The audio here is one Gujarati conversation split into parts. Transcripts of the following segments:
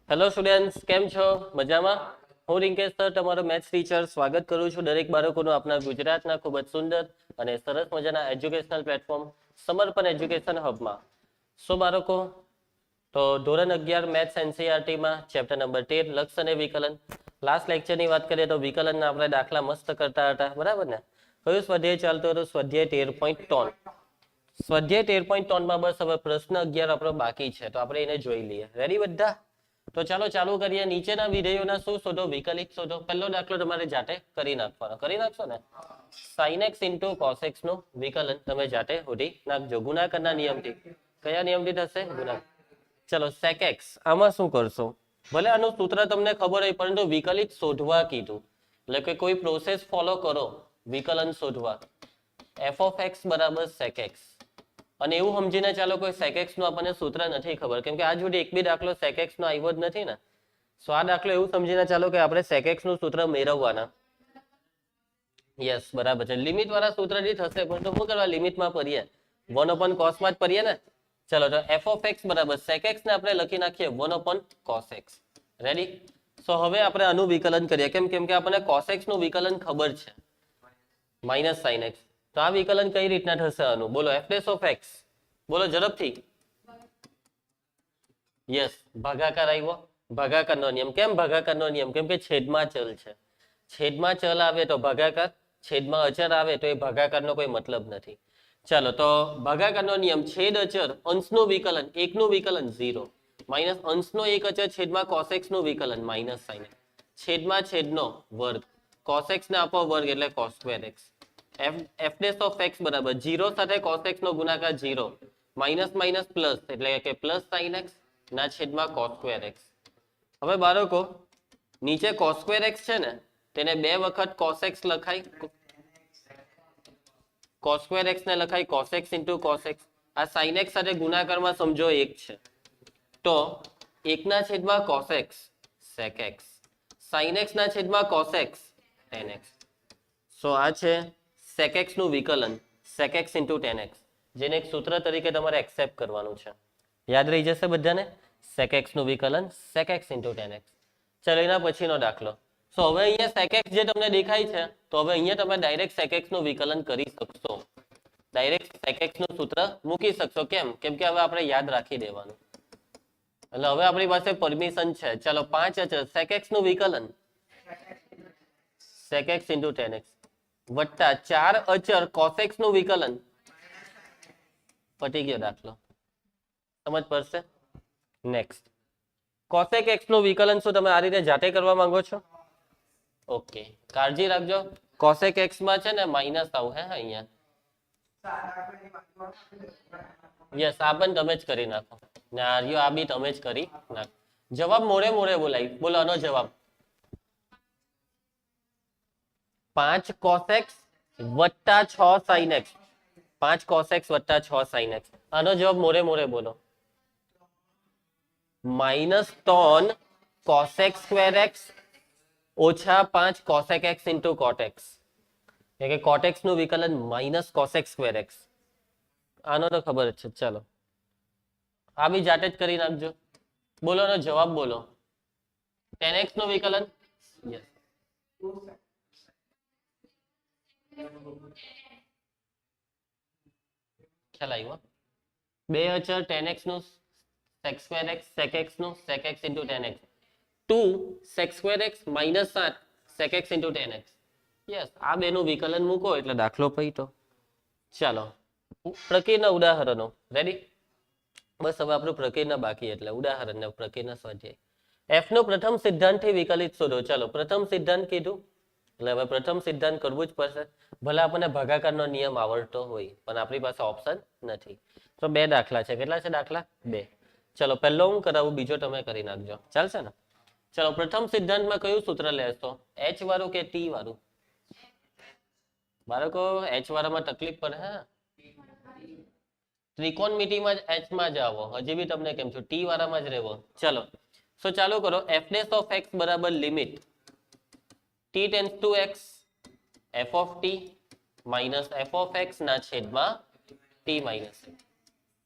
હેલો સ્ટુડન્ટ્સ, કેમ છો? મજામાં? હું રિંકેશ સર, તમારો મેથ્સ ટીચર, સ્વાગત કરું છું દરેક બાળકોનું આપણા ગુજરાતના ખૂબ જ સુંદર અને સરસ મજાના એજ્યુકેશનલ પ્લેટફોર્મ સમર્પણ એજ્યુકેશન હબમાં. બાળકો, તો ધોરણ 11 મેથ્સ એનસીઈઆરટીમાં ચેપ્ટર નંબર 13 લક્ષ અને વિકલન. લાસ્ટ લેક્ચરની વાત કરીએ તો વિકલનના આપણે દાખલા મસ્ત કરતા હતા, બરાબર ને? કયું સ્વાધ્યાય ચાલતો હતો? સ્વાધ્યાય 13.3. સ્વાધ્યાય 13.3 બસ હવે પ્રશ્ન 11 આપણો બાકી છે, તો આપણે એને જોઈ લઈએ. રેડી બધા? તો ચાલો ચાલુ કરીએ. નીચેના વિધેયોના શું શોધો? વિકલિત શોધો. પહેલો દાખલો તમારે જાતે કરી નાખવાનો. કરી નાખશો ને? sin x into cos x નું વિકલન તમે જાતે શોધી નાખજો ગુણાકારના નિયમથી. કયા નિયમથી થશે? ગુણાકાર. ચલો sec x, આમાં શું કરશો? ભલે આનું સૂત્ર તમને ખબર હોય, પરંતુ વિકલિત શોધવા કીધું, એટલે કે કોઈ પ્રોસેસ ફોલો કરો વિકલન શોધવા. f of x બરાબર sec x. અને એવું સમજીને ચાલો કોઈ sec x નું આપણને સૂત્ર નથી ખબર, કેમ કે આજ સુધી એક બી દાખલો sec x નો આવ્યો જ નથી ને. સો આ દાખલો એવું સમજીને ચાલો કે આપણે sec x નું સૂત્ર મેળવવાના. યસ, બરાબર છે. લિમિટ વાળા સૂત્રથી થશે, પણ તો શું કરવા લિમિટમાં પડીએ? 1 cos માં જ પડીએ ને. ચલો તો f of x બરાબર sec x ને આપણે લખી નાખીએ 1 cos x. રેડી? સો હવે આપણે આનું વિકલન કરીએ. કેમ કે આપણને cos x નું વિકલન ખબર છે, માઇનસ sin x. તો આ વિકલન કઈ રીતના થશે આનું? બોલો. f dash of x, બોલો ઝડપથી. યસ, ભાગાકાર આવ્યો. ભાગાકારનો નિયમ. કેમ ભાગાકારનો નિયમ? કેમ કે છેદમાં ચલ છે. છેદમાં ચલ આવે તો ભાગાકાર, છેદમાં અચર આવે તો એ ભાગાકારનો કોઈ મતલબ નથી. ચાલો તો ભાગાકારનો નિયમ, છેદ અચર અંશનું વિકલન, એકનું વિકલન 0, માઇનસ અંશનો એક અચર છેદમાં cos x નું વિકલન માઇનસ sin x, છેદમાં છેદનો વર્ગ, cos x ને આપો વર્ગ એટલે cos square x. f dash of x બરાબર 0 સાથે cos x નો ગુણાકાર 0, માઇનસ માઇનસ પ્લસ એટલે કે પ્લસ sin x ના છેદમાં cos square x. હવે બાળકો, નીચે cos square x છે ને, તેને બે વખત cos x લખાય. cos square x ને લખાય cos x into cos x. આ sin x સાથે ગુણાકારમાં સમજો 1 છે, તો 1 ના છેદમાં cos x sec x, sin x ના છેદમાં cos x tan x. સો આ છે sec x નું વિકલન, sec x into tan x, જેને એક સૂત્ર તરીકે તમારે એક્સેપ્ટ કરવાનું છે. યાદ રહી જશે બધાને? sec x નું વિકલન, sec x into tan x. ચલો એના પછીનો દાખલો. સો હવે અહીંયા sec x જે તમને દેખાય છે, તો હવે અહીંયા તમે ડાયરેક્ટ sec x નું વિકલન કરી શકશો. ડાયરેક્ટ sec x નું સૂત્ર મૂકી શકશો. કેમ? કેમ કે હવે આપણે યાદ રાખી દેવાનું, એટલે હવે આપણી પાસે પરમિશન છે. ચલો 5 અચર sec x નું વિકલન, sec x into tan x, વત્તા 4 અચર cos x નું વિકલન. પટી ગયો દાખલો. સમજ પડશે? નેક્સ્ટ, cosec x નું વિકલન શું તમે આ રીતે જાતે કરવા માંગો છો? ઓકે, કાળજી રાખજો. cosec x માં છે ને માઇનસ આવશે અહીંયા. યસ, આ પણ તમે જ કરી નાખો. ને આર્યો આ બી તમે જ કરી નાખો. જવાબ મોડે મોડે બોલાય. બોલો આનો જવાબ 5 cos x વત્તા 6 sin x. 5 cos x વત્તા 6 sin x. આનો જવાબ મોડે મોડે બોલો. -3 cosec square x ઓછા 5 cosec x into cot x. એટલે કે cot x નું વિકલન માઇનસ cosec square x. આનો તો ખબર જ છે. ચાલો આ બી જાતે જ કરી નાખજો. બોલો નો જવાબ બોલો. tan x નું વિકલન. યસ, ખ્યાલ આવ્યો? બે અચર tan x નું sec square x, sec x નું sec x into tan x, 2 sec square x minus 7 sec x into tan x. Yes, આ બેનું વિકલન મૂકો એટલે દાખલો પૈતો. ચાલો પ્રકીર્ણ ઉદાહરણો. રેડી? બસ હવે આપણું પ્રકીર્ણ બાકી, એટલે ઉદાહરણ ને પ્રકીર્ણ સ્વાધ્યાય. f નો પ્રથમ સિદ્ધાંતથી વિકલિત શોધો. ચાલો પ્રથમ સિદ્ધાંત કીધું એટલે હવે પ્રથમ સિદ્ધાંત કરવું જ પડશે. ભલે આપણને ભાગાકારનો નિયમ આવડતો હોય, પણ આપણી પાસે ઓપ્શન નથી. તો બે દાખલા છે. કેટલા છે દાખલા? 2. ચલો પહેલો હું કરાવું, બીજો તમે કરી નાખજો. ચાલશે ને? ચલો પ્રથમ સિદ્ધાંતમાં કયું સૂત્ર લેશો? h વાળું કે t વાળું? બાળકો h વાળામાં તકલીફ પડે. હા, ત્રિકોણમિતિમાં જ h માં જ આવો. હજી બી તમને કેમ છો, t વાળામાં જ રહેવો. ચલો સો ચાલુ કરો. f dash of x બરાબર limit t tends to x f of t minus f of x ના છેદમાં t minus x.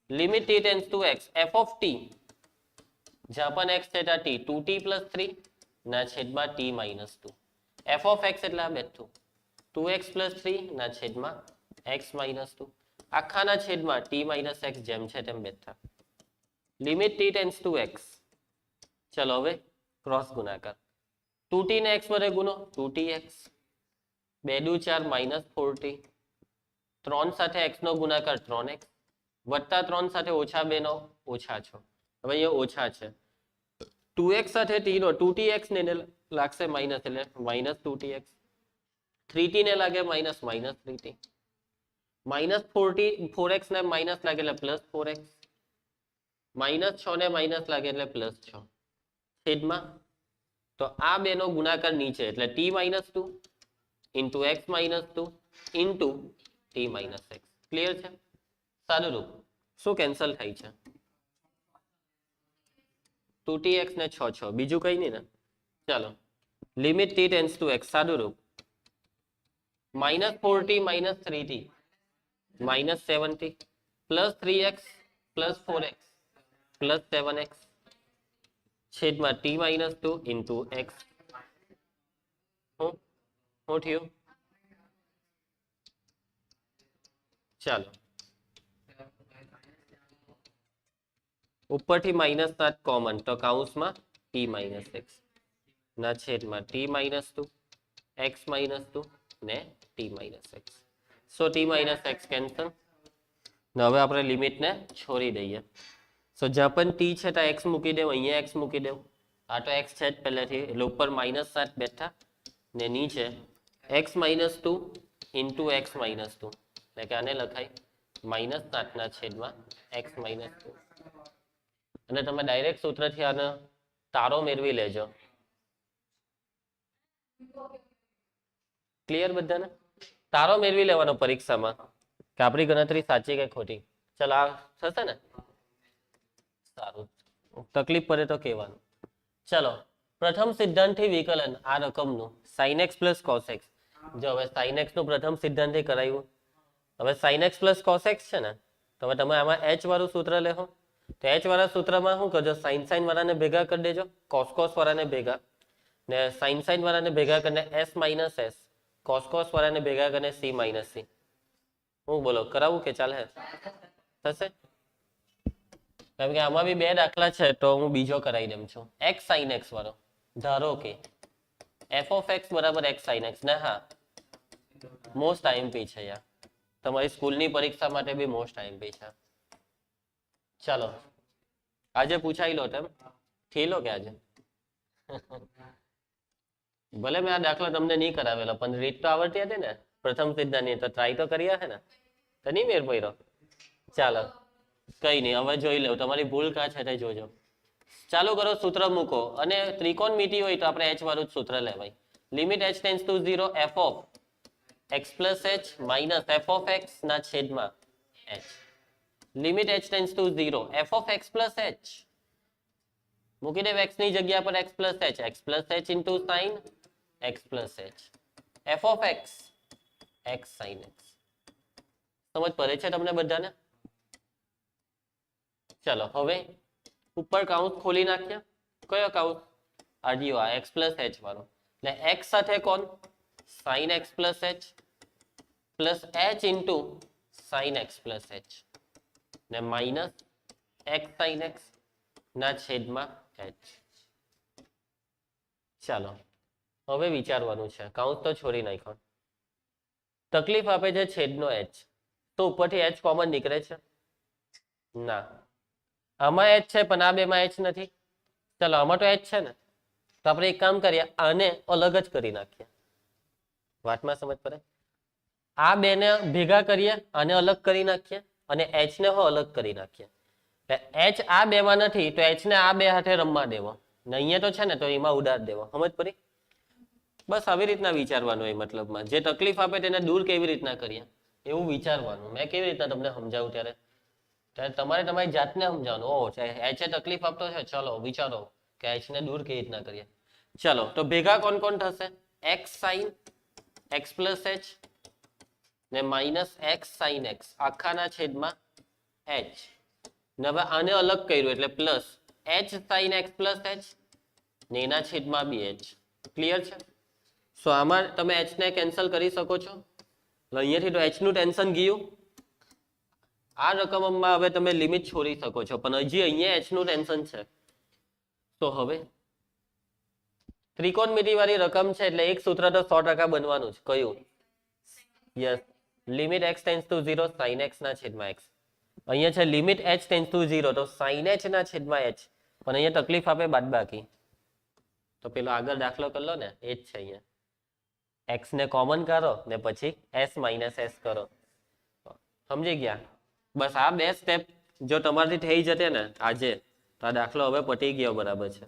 Limit t tends to x f of t જ્યાં પણ x થેટા t 2t + 3 ના છેદમાં t - 2 f of x એટલે આ બેઠું 2x + 3 ના છેદમાં x - 2 આખાના છેદમાં t - x જેમ છે તેમ બેઠા limit t tends to x ચલો હવે ક્રોસ ગુણાકાર 2t ને x વડે ગુણો 2tx 2 દુ 4 - 4t 3 સાથે x નો ગુણાકાર 3x વત્તા 3 સાથે ઓછા 2 નો ઓછા 6 હવે અહીંયા ઓછા છે 2x સાથે t નો 2tx ને લાગશે માઈનસ એટલે -2tx 3t ને લાગે -3t -4x ને માઈનસ લાગે એટલે +4x -6 ને માઈનસ લાગે એટલે +6 છેદમાં તો આ બે નો ગુણાકાર નીચે એટલે t - 2 into x - 2 into t - x clear છે સાદું રૂપ શું કેન્સલ થાય છે 2tx ને 6 બીજું કઈ નહીં ને ચાલો limit t tends to x સાદું રૂપ -4t - 3t -7t +3x +4x +7x છેદમાં t - 2 into x શું થયું ચાલો ઉપરથી -7 કોમન તો કૌંસમાં t - x ના છેદમાં t - 2 x - 2 ને t - x સો t - x કેન્સલ ને હવે આપણે લિમિટને છોડી દઈએ સો જ્યાં પણ t છે ત્યાં x મૂકી દેવું અહીંયા x મૂકી દેવું આ તો x છે જ પહેલેથી એટલે ઉપર -7 બેઠા ને નીચે x - 2 into x - 2 એટલે કે આને લખાય -7 ના છેદમાં x - 2 અને તમે ડાયરેક્ટ સૂત્રથી આનો તારો મેળવી લેજો ક્લિયર બધાને તારો મેળવી લેવાનો પરીક્ષામાં કે આપણી ગણતરી સાચી કે ખોટી ચલ આ થશે ને સારું તકલીફ પડે તો કહેવાનું ચલો પ્રથમ સિદ્ધાંતથી વિકલન આ રકમનું sin x + cos x જો હવે sin x નું પ્રથમ સિદ્ધાંતથી કરાયું હવે sin x + cos x છે ને તો હવે તમે આમાં h વાળું સૂત્ર લેહો તો h વાળા સૂત્રમાં શું કરજો sin વાળાને ભેગા કરી દેજો cos વાળાને ભેગા ને sin વાળાને ભેગા કરીને s - s cos વાળાને ભેગા કરીને c - c હું બોલો કરાવું કે ચાલે થશે કેમ કે આમાં બી બે દાખલા છે તો હું બીજો કરાવી દઉં છું x sin x વાળો ધારો કે f of x બરાબર x sin x ને હા મોસ્ટ આઈએમપી છે યાર તમારી સ્કૂલની પરીક્ષા માટે બી મોસ્ટ આઈએમપી છે ચાલો આજે પૂછાઈ લો તેમ થઈ લો કે આજે ભલે મેં આ દાખલા તમને નહીં કરાવેલો પણ રીત તો આવડતી હતી ને પ્રથમ સિદ્ધાંતની તો ટ્રાય તો કર્યા છે ને તો નહીં મેર પડ્યો ચાલો કઈ નહીં હવે જોઈ લો તમારી ભૂલ કાં છે તે જોજો ચાલુ કરો સૂત્ર મૂકો અને ત્રિકોણમિતિ હોય તો આપણે h વાળું જ સૂત્ર લેવાય limit h tends to 0 f of x plus h minus f of x ના છેદમાં h limit h tends to 0 f of x plus h મૂકી દેવ x ની જગ્યા પર x plus h into sin x plus h f of x x sin x સમજ પડે છે તમને બધાને ચલો હવે ઉપર કાઉન્સ ખોલી નાખ્યા કયો કાઉન્સ આડિયો આ x plus h વાળો એટલે x સાથે કોણ sin x plus h plus h into sin x plus h ને માઇનસ x sin x ના છેદમાં h ચાલો હવે વિચારવાનું છે કાઉન્સ તો છોડી નાખ્યો તકલીફ આપે છે છેદનો h તો ઉપરથી h કોમન નીકળે છે ના આમાં h છે પણ આ બેમાં h નથી ચાલો આમાં તો h છે ને તો આપણે એક કામ કરીએ આને અલગ જ કરી નાખીએ વાતમાં સમજ પડે આ બેને ભેગા કરીએ આને અલગ કરી નાખીએ અને h ને હો અલગ કરી નાખીએ h આ બેમાં નથી તો h ને આ બે હાથે રમવા દેવો ને અહીંયા તો છે ને તો એમાં ઉડાડ દેવો સમજ પડી બસ આવી રીતના વિચારવાનું એ મતલબમાં જે તકલીફ આપે તેને દૂર કેવી રીતના કરીએ એવું વિચારવાનું મેં કેવી રીતના તમને સમજાવું ત્યારે તમારે તમારી જાતને સમજાવવાનું ઓહ h તકલીફ આપતો છે ચલો વિચારો કે h ને દૂર કેવી રીતના કરીએ ચલો તો ભેગા કોણ કોણ થશે x sin x plus h ને માઇનસ x sin x આખાના છેદમાં h ને હવે આને અલગ કર્યું એટલે plus h sin x plus h ને એના છેદમાં બી h. ક્લિયર છે? સો આમાં તમે h ને કેન્સલ કરી શકો છો. અહીંયાથી તો h નું ટેન્શન ગયું. આ રકમમાં હવે તમે લિમિટ છોડી શકો છો, પણ હજી અહીંયા h નું ટેન્શન છે. તો હવે ત્રિકોણમિતિ વાળી રકમ છે એટલે એક સૂત્ર તો 100% બનવાનું જ. કયું? Yes, limit x tends to 0 sin x ના છેદમાં x. અહીંયા છે લિમિટ h ટેન્ડ્સ ટુ 0 તો sin h ના છેદમાં h, પણ અહીંયા તકલીફ આપે બાદબાકી. તો પેલો આગળ દાખલો કરી લો ને, એ જ છે અહીંયા. x ને કોમન કરો ને પછી s માઇનસ s કરો. સમજી ગયા? બસ આ બે સ્ટેપ જો તમારાથી થઈ જતે ને આજે, તો આ દાખલો હવે પતી ગયો બરાબર છે.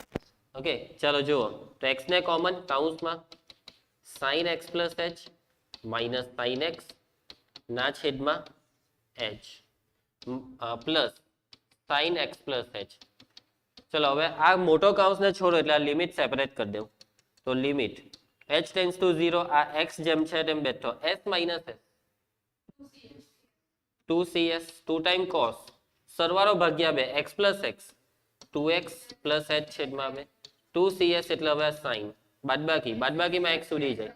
ઓકે, ચાલો જુઓ. તો x ને કોમન, કૌંસમાં sin x plus h minus sin x ના છેદમાં h plus sin x plus h. ચલો હવે આ મોટો કૌંસને છોડો એટલે આ લિમિટ સેપરેટ કરી દઉં. તો લિમિટ h ટેન્ડ્સ ટુ 0, આ x જેમ છે તેમ બેઠો, s minus s 2cs 2 time cos સરવાળો ભાગ્યા 2 x plus x 2x plus h છેદમાં 2 2cs એટલે હવે sin બાદબાકીમાં x ઉડી જાય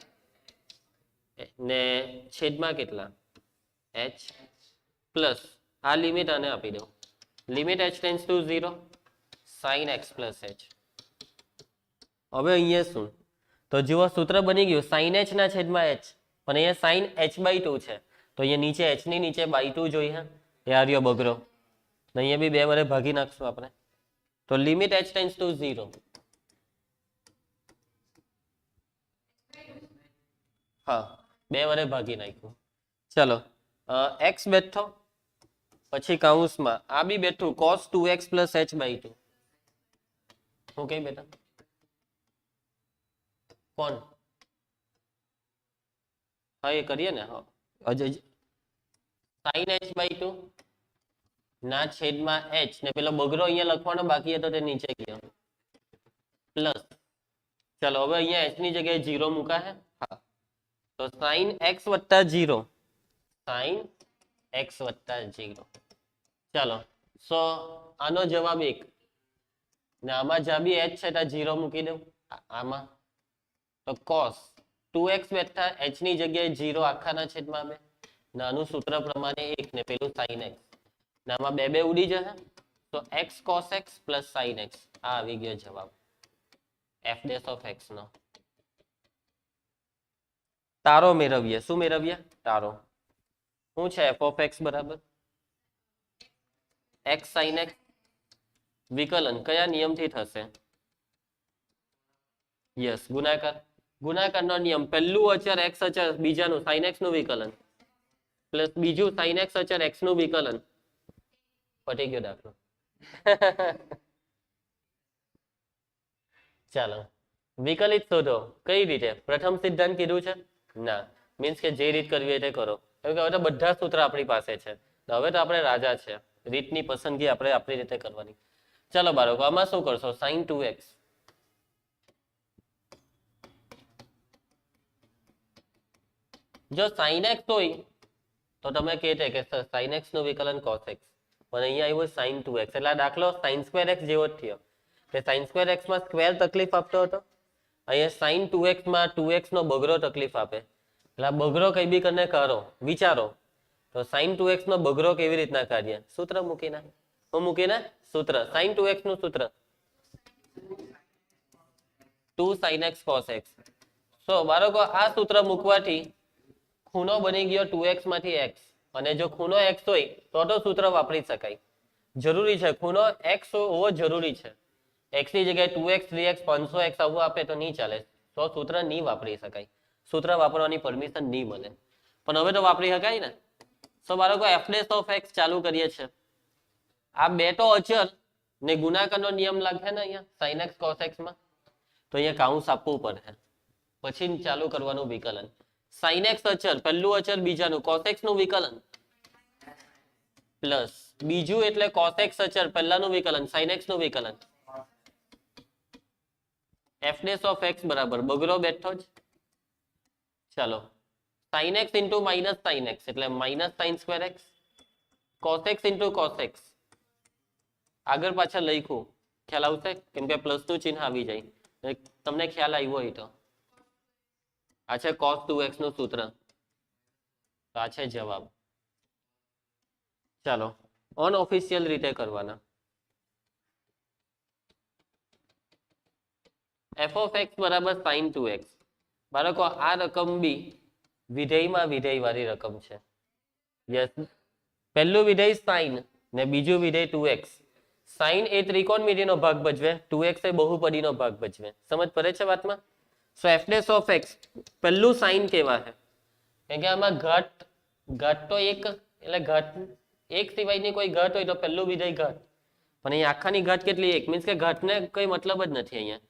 ને છેદમાં કેટલા h પ્લસ આ લિમિટ આને આપી દઉં. Limit h tends to 0 sin x plus h. હવે અહીંયા શું? તો જુઓ સૂત્ર બની ગયું sin h ના છેદમાં h, પણ અહીંયા sin h/2 છે તો અહીંયા નીચે h ની નીચે /2 જોઈએ. એ આર્યો બગરો, અહીંયા બી 2 વડે ભાગી નાખશું આપણે. તો લિમિટ h ટેન્ડ્સ ટુ 0. હા, 2 વડે ભાગી નાખ્યું. ચલો x બેઠો, પછી કૌંસમાં આ બી બેઠું cos 2x plus h/2. Okay બેટા, કોણ? હા એ કરીએ ને. હા, અજય sin h/2 ના છેદમાં h ને પેલો બગરો અહીંયા લખવાનો બાકી હતો તે નીચે ગયો પ્લસ. ચલો હવે અહીંયા h ની જગ્યાએ 0 મૂકા હે. હા, તો sin x વત્તા 0 sin x વત્તા 0. ચાલો સો આનો જવાબ 1 ને આમાં જ્યાં બી h છે ત્યાં 0 મૂકી દઉં. આમાં તો cos 2x વત્તા h ની જગ્યાએ 0 આખાના છેદમાં 2 નાનું સૂત્ર પ્રમાણે 1 ને પેલું sin x ને આમાં 2 ઉડી જશે તો x cos x plus sin x. આ આવી ગયો જવાબ f dash of x નો. તારો મેળવીએ. શું મેળવીએ? તારો. શું છે f of x બરાબર x sin x. વિકલન કયા નિયમથી થશે? યસ, ગુણાકારનો નિયમ. પહેલું અચર x અચર, બીજાનું sin x નું વિકલન પ્લસ બીજું sin x અચર x નું વિકલન. પટી ગયો દાખલો. ચાલો વિકલિત શોધો. કઈ રીતે? પ્રથમ સિદ્ધાંત કીધું છે ના, મીન્સ કે જે રીત કરવી હોય તે કરો. હવે તો બધા સૂત્ર આપણી પાસે છે, હવે તો આપણે રાજા છે. રીતની પસંદગી આપણે આપણી રીતે કરવાની. ચાલો બાળકો, આમાં શું કરશો? sin 2x જો sin x હોય તો તમે કહેતે કે sin x નું વિકલન cos x, પણ અહીંયા આવ્યું sin 2x એટલે આ દાખલો sin square x જેવો જ થયો કે sin square x માં સ્ક્વેર તકલીફ આપતો હતો, અહીંયા sin 2x માં 2x નો બગરો તકલીફ આપે. એટલે આ બગરો કઈ બી કરીને કરો વિચારો. તો sin 2x નો બગરો કેવી રીતના કાઢીએ? સૂત્ર મૂકીને. હું મૂકીને સૂત્ર sin 2x નું સૂત્ર 2 sin x cos x. સો બાળકો આ સૂત્ર મૂકવાથી ખૂણો બની ગયો 2x માંથી x, અને જો ખૂણો x હોય તો સૂત્ર વાપરી શકાય. જરૂરી છે ખૂણો x હોવો જરૂરી છે. x ની જગ્યાએ 2x 3x 500x આવું આપે તો નહીં ચાલે, તો સૂત્ર નહીં વાપરી શકાય. સૂત્ર વાપરવાની પરમિશન નહીં મળે, પણ હવે તો વાપરી શકાય ને. તો બાળકો f dash of x ચાલુ કરીએ છીએ. આ બે તો અચર ને ગુણાકારનો નિયમ લાગે ને અહીંયા sin x cos x માં, તો અહીંયા કાઉન્સ આપવું પડે, પછી ચાલુ કરવાનું વિકલન. sin x અચર, પહેલું અચર બીજાનું cos x નું વિકલન પ્લસ બીજું એટલે cos x અચર પહેલાનું વિકલન sin x નું વિકલન. f dash of x બરાબર બગરો બેઠો જ. ચાલો sin x into minus sin x એટલે minus sin square x, cos x into cos x આગળ પાછળ લખ્યું ખ્યાલ આવશે? કેમ કે પ્લસ નું ચિહ્ન આવી જાય. તમને ખ્યાલ આવ્યો હોય તો આ છે cos 2x નું સૂત્ર. તો આ છે જવાબ. ચાલો અનઓફિશિયલ રીતે કરવાના. f of x બરાબર sin 2x. બાળકો આ રકમ બી વિધેયમાં વિધેય વાળી રકમ છે. યસ, પહેલું વિધેય sin ને બીજું વિધેય 2x. sin એ ત્રિકોણમિતિનો ભાગ ભજવે, 2x એ બહુપદીનો ભાગ ભજવે. સમજ પડે છે વાતમાં? સો f dash of x પહેલું sin કેવા છે? કેમ કે આમાં ઘાત તો એક, એટલે ઘાત એક સિવાયની કોઈ ઘાત હોય તો પહેલું વિધેય ઘાત, પણ અહીંયા આખાની ઘાત કેટલી? એક. મીન્સ કે ઘાતને કઈ મતલબ જ નથી અહીંયા.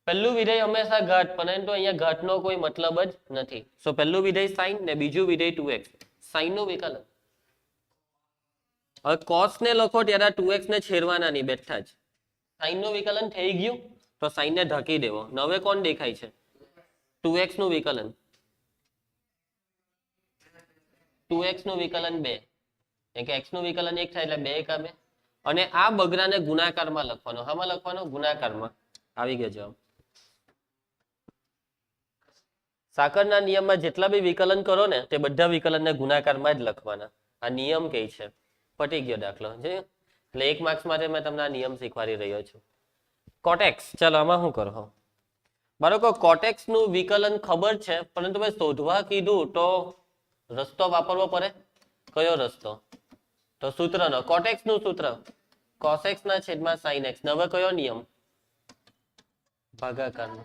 પહેલું વિધેય હંમેશા ઘાત, પરંતુ અહીંયા ઘાતનો કોઈ મતલબ જ નથી. સો પહેલું વિધેય sin ને બીજું વિધેય 2x. sin નું વિકલન. હવે cos ને લખો ત્યારે 2x ને છેડવાના નહીં બેઠા જ. sin નું વિકલન થઈ ગયું તો sin ને ઢાંકી દેવો. હવે કોણ દેખાય છે? 2x નું વિકલન. 2x નું વિકલન 2. કેમ કે x નું વિકલન 1 થાય એટલે 2 કામે. અને આ બગડાને ગુણાકારમાં લખવાનો. હામાં લખવાનો? ગુણાકારમાં. આવી ગયો જવાબ. સાકરના નિયમમાં જેટલા બી વિકલન કરો ને તે બધા વિકલનને ગુણાકારમાં જ લખવાના. આ નિયમ કે છે. પટી ગયો દાખલો છે. એટલે 1 માર્ક્સ માટે મેં તમને આ નિયમ શીખવાડી રહ્યો છું. કોટેક્સ, ચાલો આમાં શું કરો? બાળકો કોટેક્સ નું વિકલન ખબર છે, પરંતુ મેં શોધવા કીધું તો રસ્તો વાપરવો પડે. કયો રસ્તો? તો સૂત્રનો. કોટેક્સ નું સૂત્ર cos x ના છેદમાં sin x. હવે કયો નિયમ? ભાગાકારનો.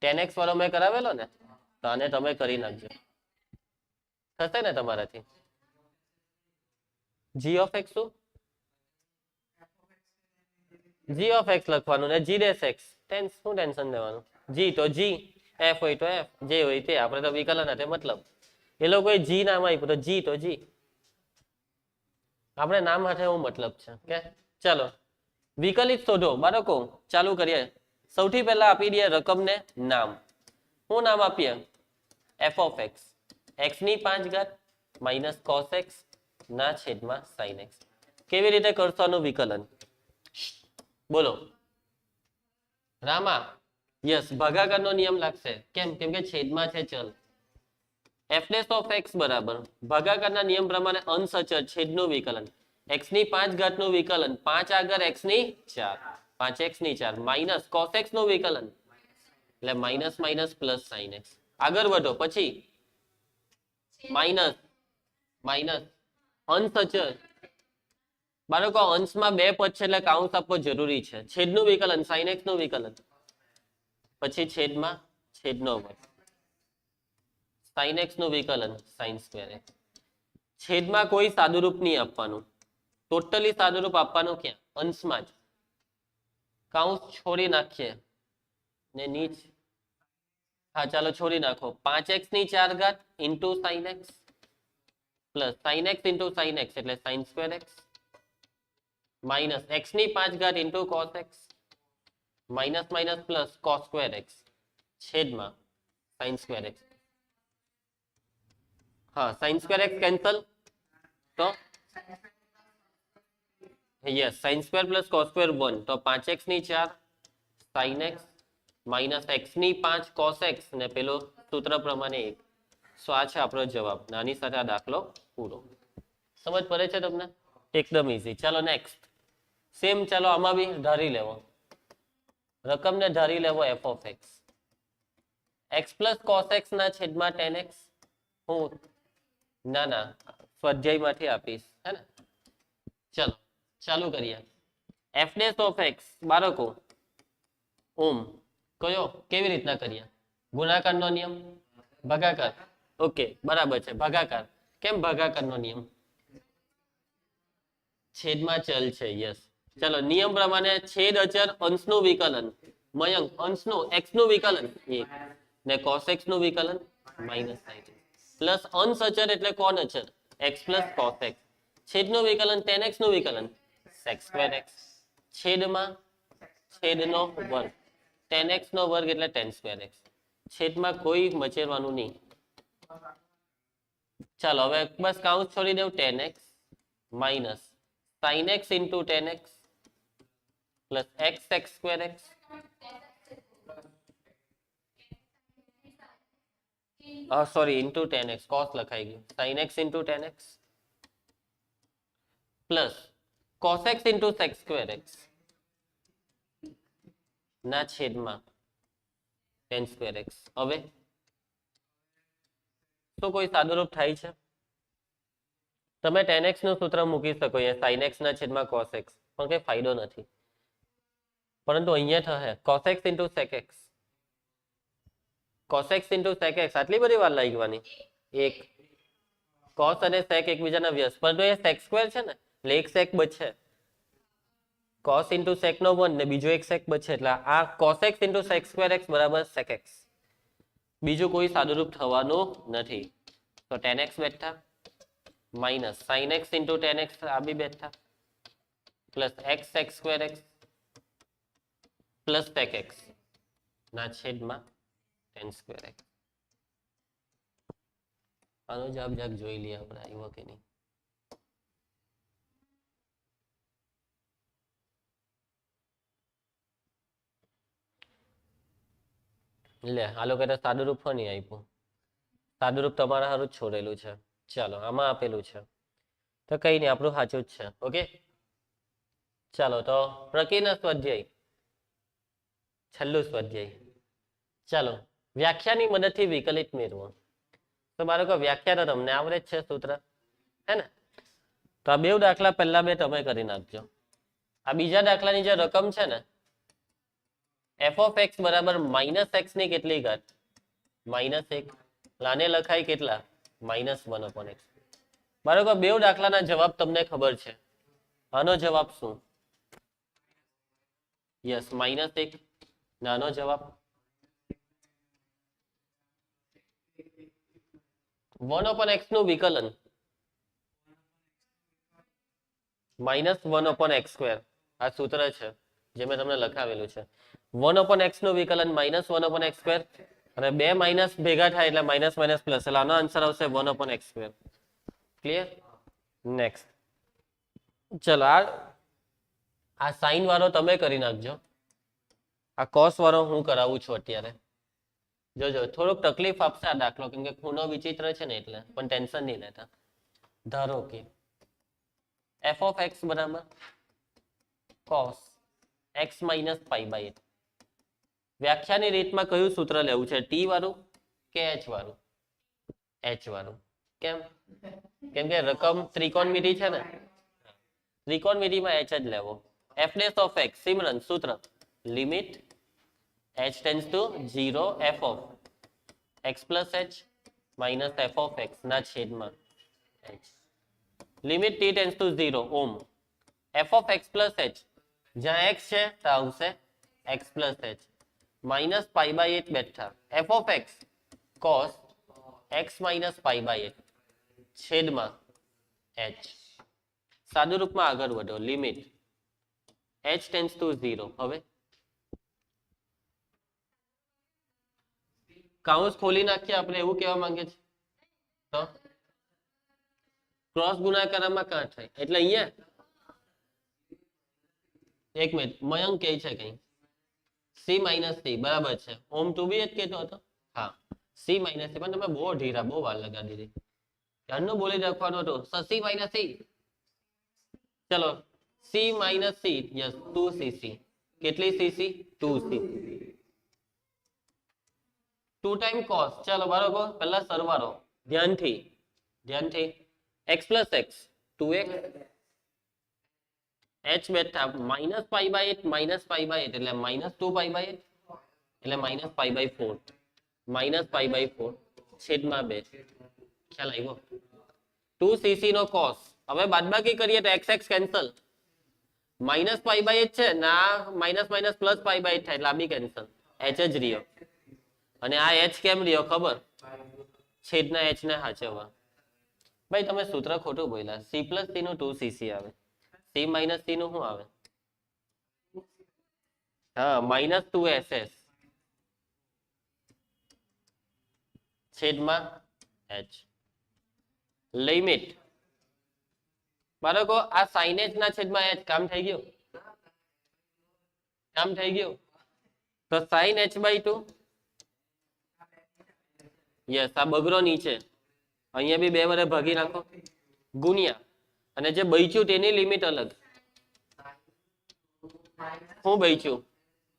tan x વાળો મેં કરાવેલો ને, તો આને તમે કરી નાખજો. થશે ને તમારાથી? g of x શું? g of x લખવાનું ને g dash x. શું ટેન્શન લેવાનું? g તો g, f હોય તો f, જે હોય તે. આપણે તો વિકલન hatte મતલબ. એ લોકોએ g નામ આપ્યું તો g તો g. આપણે નામ હાથે એવું મતલબ છે કે ચાલો વિકલિત શોધો. બાળકો ચાલુ કરીએ. સૌથી પહેલા આપી દઈએ રકમને નામ. શું નામ આપીએ? f of x. x ની 5 ઘાત માઇનસ cos x ના છેદમાં sin x. કેવી રીતે કરશો આનું વિકલન? બોલો રામા. યસ, ભાગાકારનો નિયમ લાગશે. કેમ? કેમ કે છેદમાં છે ચલ. f dash of x બરાબર ભાગાકારના નિયમ પ્રમાણે અંશ અચળ છેદનું વિકલન. x ની 5 ઘાતનું વિકલન 5 આગળ x ની 4, 5x ની 4 માઇનસ cos x નું વિકલન એટલે minus minus plus sin x. આગળ વધો. પછી માઇનસ માઇનસ અંશ અચળ. બાળકો અંશમાં બે પદ છે એટલે કાઉન્સ આપવો જરૂરી છે. છેદનું વિકલન sin x નું વિકલન, પછી છેદમાં છેદનો વર્ગ sin x નું વિકલન sin square x. છેદમાં કોઈ સાદુરૂપ નહીં આપવાનું. ટોટલી સાદુરૂપ આપવાનું ક્યાં? અંશમાં જ. કાઉન્સ છોડી નાખીએ ને નીચ. હા ચાલો છોડી નાખો. 5x ની 4 ઘાત into sin x plus sin x into sin x એટલે sin square x minus x ની 5 ઘાત into cos x minus minus plus cos square x છેદમાં sin square x. હા, sin square x કેન્સલ તો yes sin square plus cos square 1 તો 5x ની 4 sin x માઇનસ x ની 5 cos x ને પેલો સૂત્ર પ્રમાણે 1. સો આ છે આપણો જવાબ. નાની સાથે આ દાખલો પૂરો. સમજ પડે છે તમને? એકદમ ઈઝી. ચાલો નેક્સ્ટ. સેમ ચાલો આમાં બી ધારી લેવો. રકમને ધારી લેવો f of x. x plus cos x ના છેદમાં tan x. હું ના સ્વાધ્યાયમાંથી આપીશ હે ને. ચલો ચાલુ કરીએ. f dash of x બાળકો ઓમ કયો? કેવી રીતના કરીએ? ગુણાકારનો નિયમ, ભાગાકાર. ઓકે બરાબર છે. ભાગાકાર. કેમ ભાગાકારનો નિયમ? છેદમાં ચલ છે. યસ. ચલો નિયમ પ્રમાણે છેદ અચળ અંશનું વિકલન. મયંક અંશનું x નું વિકલન 1 ને cos x નું વિકલન માઇનસ sin x પ્લસ અંશ અચળ એટલે કોણ અચળ? x plus cos x. છેદનું વિકલન tan x નું વિકલન sec square x છેદમાં છેદનો વર્ગ tan x નો વર્ગ એટલે tan square x. છેદમાં કોઈ મચેરવાનું નહીં. ચાલો હવે બસ કાઉન્સ છોડી દઉં. tan x minus sin x into tan x plus x x square x sorry into tan x cos લખાઈ ગયું sine x into tan x plus cos x into sec square x ના છેદમાં ટેન સ્ક્વેર એક્સ. હવે તો કોઈ સાદુરૂપ થાય છે? તમે ટેન એક્સ નું સૂત્ર મૂકી શકો અહીંયા સાઇન એક્સ ના છેદમાં કોસ એક્સ પણ કઈ ફાયદો નથી. પરંતુ અહીંયા થશે cos x into sec x cos x into sec x આટલી બધી વાર લાગવાની એક cos અને sec એકબીજાના વ્યસ્ત પરંતુ એ sec સ્ક્વેર છે ને એટલે એક sec બચે cos into sec નો 1 ને બીજો એક sec બચે એટલે આ cos x into sec square x બરાબર sec x. બીજું કોઈ સાદુરૂપ થવાનું નથી તો tan x બેઠા minus sin x into tan x આ બી બેઠા plus x sec square x plus sec x ના છેદમાં tan square x. આનો જવાબ જાક જોઈ લઈએ આપણે આવ્યો કે નહીં. લે આ લોકો તો સાદુરૂપ નહીં આપ્યું. સાદુરૂપ તમારા હારું જ છોડેલું છે. ચાલો આમાં આપેલું છે તો કઈ નહીં આપણું સાચું જ છે. ઓકે ચાલો તો પ્રકીર્ણ સ્વાધ્યાય છેલ્લું સ્વાધ્યાય. ચાલો વ્યાખ્યાની મદદથી વિકલિત મેળવો. તો બાળકો વ્યાખ્યા તો તમને આવડે જ છે સૂત્ર હે ને. તો આ બે દાખલા પહેલા બે તમે કરી નાખજો. આ બીજા દાખલાની જે રકમ છે ને f of x બરાબર માઇનસ એક્સ ની કેટલી ઘાત માઇનસ એક આને લખાય કેટલા માઇનસ 1/x. બાળકો બે દાખલાના જવાબ તમને ખબર છે. આનો જવાબ શું? યસ માઇનસ એક. નાનો જવાબ 1/x નું વિકલન માઇનસ 1/x સ્ક્વેર. આ સૂત્ર છે જે મેં તમને લખાવેલું છે. 1/x નું વિકલન માઇનસ 1/x સ્ક્વેર અને બે માઇનસ ભેગા થાય એટલે માઇનસ માઇનસ પ્લસ એટલે આનો આન્સર આવશે 1/x સ્ક્વેર. ક્લિયર? નેક્સ્ટ ચલો આ સાઇન વાળો તમે કરી નાખજો. આ કોસ વાળો હું કરાવું છું અત્યારે. જોજો થોડુંક તકલીફ આપશે આ દાખલો કેમ કે ખૂણો વિચિત્ર છે ને એટલે પણ ટેન્શન નહીં લેતા. ધારો કે f of x બરાબર cos x minus pi by 8. વ્યાખ્યાની રીતમાં કયું સૂત્ર લેવું છે? t વાળું કે h વાળું? h વાળું. કેમ? કેમ કે રકમ ત્રિકોણમિતિ છે ને ત્રિકોણમિતિમાં h જ લેવો. f dash of x Simran સૂત્ર limit h tends to 0 f of x plus h minus f of x ના છેદમાં h. Limit t tends to 0 Om f of x plus h જ્યાં x છે તો આવશે x plus h minus pi by 8 બેઠા f of x cos x minus pi by 8 છેદમાં h. સાદું રૂપમાં આગળ વધો લિમિટ h tends to 0. હવે કાઉન્સ ખોલી નાખીએ આપણે એવું કહેવા માંગે છે તો ક્રોસ ગુણાકારમાં કાં થાય એટલે અહીંયા એક મિનિટ મયંક કહે છે કઈ c માઇનસ c બરાબર છે. ઓમ ટુ બી જ કહેતો હતો. હા c માઇનસ c પણ તમે બહુ ઢીરા બહુ વાર લગાડી દીધી. ધ્યાનનું બોલી રાખવાનું હતું c માઇનસ c. ચલો c minus c yes 2cc. કેટલી cc? 2cc. 2 time cos. ચલો બરાબર પહેલા સરવાળો ધ્યાનથી x plus x 2x h બેઠા minus pi by 8 એટલે minus 2 pi by 8 એટલે minus pi by 4 છેદમાં 2. ખ્યાલ આવ્યો? 2cc નો cos. હવે બાદબાકી કરીએ તો x cancel minus pi by 8 છે ના minus minus plus pi by 8 થાય એટલે આ બી કેન્સલ h જ રહ્યો અને આ h કેમ રહ્યો ખબર? છેદના h ને સાચવવા. ભાઈ તમે સૂત્ર ખોટું બોલ્યા. c plus c નું 2cc આવે. c minus c નું શું આવે? હા minus 2ss છેદમાં h. લિમિટ બાળકો આ sin h ના છેદમાં h કામ થઈ ગયું. કામ થઈ ગયું. તો sin h/2 યસ આ બગડો નીચે અહીંયા બી 2 વડે ભાગી નાખો ગુણ્યા અને જે બચ્યું તેની લિમિટ અલગ શું બચ્યું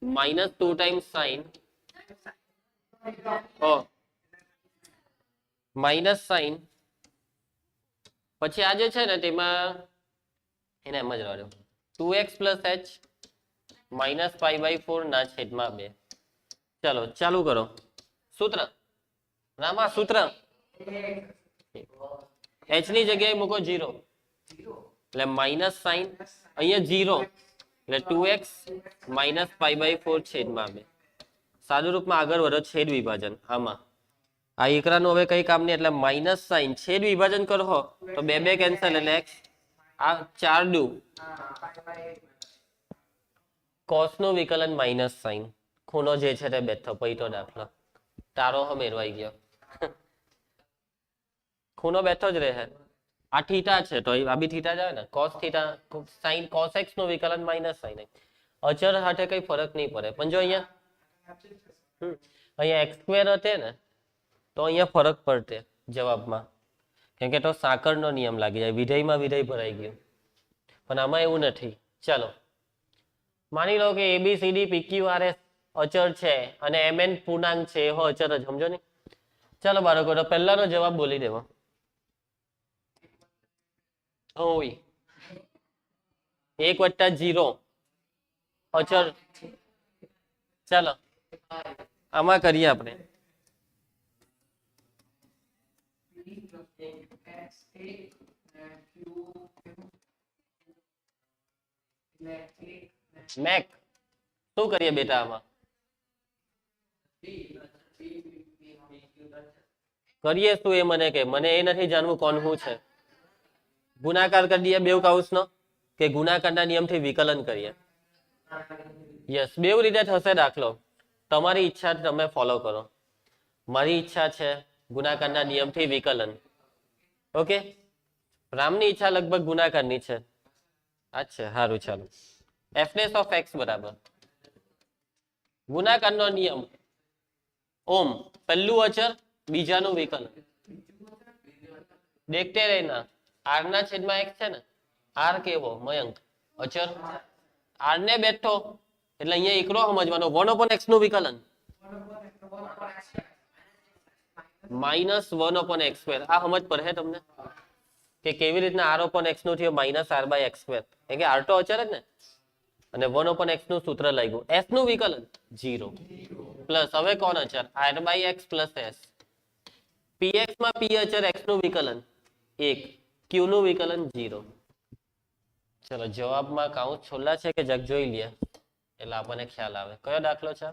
-2 ટાઈમ્સ sin માઇનસ સાઇન પછી આ જે છે ને તેમાં એને એમ જ રહેવા દો 2x + h -π/4 ના છેદમાં 2. ચલો ચાલુ કરો સૂત્ર રામા સૂત્ર h ની જગ્યાએ મૂકો 0 એટલે માઇનસ સાઇન અહીંયા 0 એટલે 2x -π/4 છેદમાં 2. સાદું રૂપમાં આગળ વધો છેદ વિભાજન આમાં આ એકરાનું હવે કઈ કામ નહીં એટલે માઇનસ સાઇન છેદ વિભાજન કરો તો 2 કેન્સલ એટલે x આ 4 દુ cos નું વિકલન માઇનસ સાઇન ખૂણો જે છે તે બેઠો પૈતો દાખલો તારો મેળવાઈ ગયો ખૂણો બેઠો જ રહે આ થીટા છે તો આ બી થીટા જાય ને cos theta sin cos x નું વિકલન માઇનસ સાઇન અચળ સાથે કઈ ફરક નહીં પડે પણ જો અહીંયા x² હતે ને તો અહીંયા ફરક પડતે જવાબમાં કેમ કે તો સાંકળનો નિયમ લાગી જાય વિધેયમાં વિધેય ભરાઈ ગયું પણ આમાં એવું નથી. ચાલો માની લો કે ABCD PQRS અચળ છે અને MN પૂર્ણાંક છે એવો અચળ જ સમજો ને. ચાલો બાળકો તો પહેલાનો જવાબ બોલી દેવો 1 + 0 અચળ. ચાલો આમાં કરીએ આપણે મેક શું કરીએ બેટા આમાં કરીએ શું એ મને કે મને એ નથી જાણવું કોણ શું છે. ગુણાકાર કરી દઈએ બેવ કૌંસનો કે ગુણાકારના નિયમથી વિકલન કરીએ. યસ બેવ રીતે થશે દાખલો તમારી ઈચ્છા તમે ફોલો કરો. મારી ઈચ્છા છે ગુણાકારના નિયમથી વિકલન. ઓકે રામની ઈચ્છા લગભગ ગુણાકારની છે. અચ્છા સારું ચાલો fs of x બરાબર ગુણાકારનો નિયમ ઓમ પહેલું અચર બીજાનું વિકલન દેખતે રહેના r ના છેદમાં x છે ને r કેવો મયંક અચર r ને બેઠો એટલે અહીંયા એકડો સમજવાનો 1/x નું વિકલન -1/x². આ સમજ પડે તમને કે કેવી રીતના r/x નું થયું -r/x². એટલે કે r તો અચર જ ને અને 1/x નું સૂત્ર લાગ્યું s નું વિકલન 0 પ્લસ હવે કોણ અચર r/x + s px માં p અચર x નું વિકલન 1 q નું વિકલન 0. ચલો જવાબમાં કાઉન્સ છોલ્લા છે કે જગ જોઈ લે એટલે આપણને ખ્યાલ આવે કયો દાખલો છે.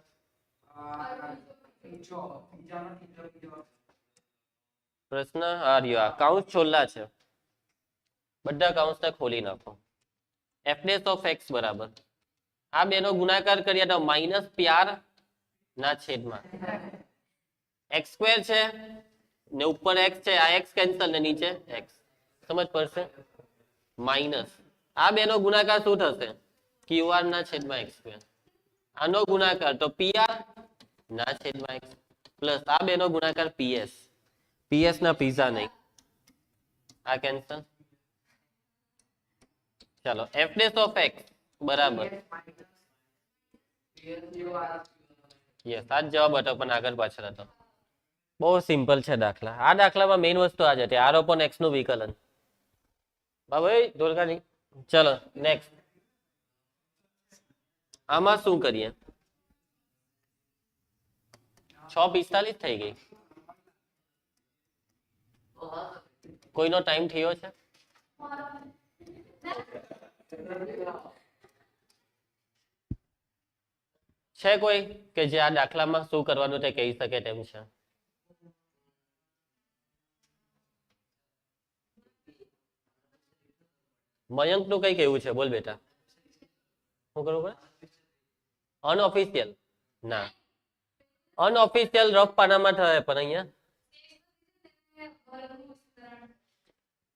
પ્રશ્ન આ રહ્યો આ કાઉન્સ છોલ્લા છે બધા કાઉન્સને ખોલી નાખો. fs of x બરાબર આ બેનો ગુણાકાર કરીએ તો -પ્યાર ના છેદમાં x² છે ને ઉપર x છે આ x કેન્સલ ને નીચે x સમજ પડશે માઈનસ આ બેનો ગુણાકાર શું થશે qr ના છેદમાં x². આનો ગુણાકાર તો pr ના છેદમાં x પ્લસ આ બેનો ગુણાકાર ps ના પીઝા નહીં આ કેન્સલ. ચાલો fs of x બરાબર યસ આ જવાબ હતો પણ આગળ પાછળ હતો. બહુ સિમ્પલ છે દાખલા. આ દાખલામાં મેઇન વસ્તુ આ જ હતી r/x નું વિકલન. ભાઈ ધોળકાની ચલો નેક્સ્ટ આમાં શું કરીએ 6:45 થઈ ગઈ. કોઈનો ટાઈમ થયો છે કોઈ કે જે આ દાખલામાં શું કરવાનું તે કહી શકે તેમ છે. મયંક નું કઈ કેવું છે બોલ બેટા શું કરવું પડે અનઓફિશિયલ ના અનઓફિશિયલ રફ પાનામાં થાય પણ અહીંયા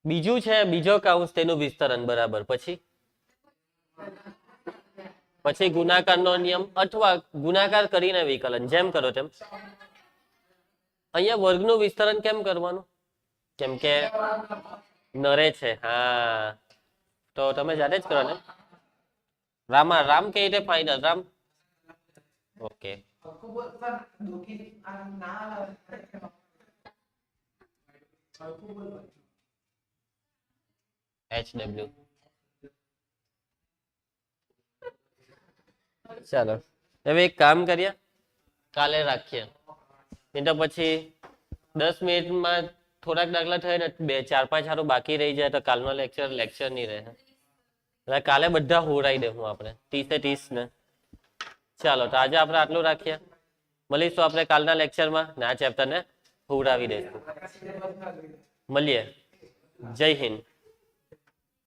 બીજું છે બીજો કાઉન્સ તેનું વિસ્તરણ બરાબર પછી પછી ગુણાકારનો નિયમ અથવા ગુણાકાર કરીને વિકલન, જેમ કરો તેમ. અહીંયા વર્ગનું વિસ્તરણ કેમ કરવાનું? કેમ કે નરે છે. હા, તો તમે જાતે જ કરો ને. રામ કઈ રીતે ફાઇનલ રામ? ઓકે. HW. ચાલો હવે એક કામ કરીએ, કાલે રાખીએ. નહીં તો પછી 10 મિનિટમાં થોડાક દાખલા થાય ને 4-5 હારું બાકી રહી જાય તો કાલનો લેક્ચર નહીં રહે. એટલે કાલે બધા હોરાઈ દેવું આપણે 30 ને. ચાલો તો આજે આપણે આટલું રાખીએ. મળીશું આપણે કાલના લેક્ચરમાં ને આ ચેપ્ટરને હોરાવી દઈશું. મળીએ. જય હિન્દ.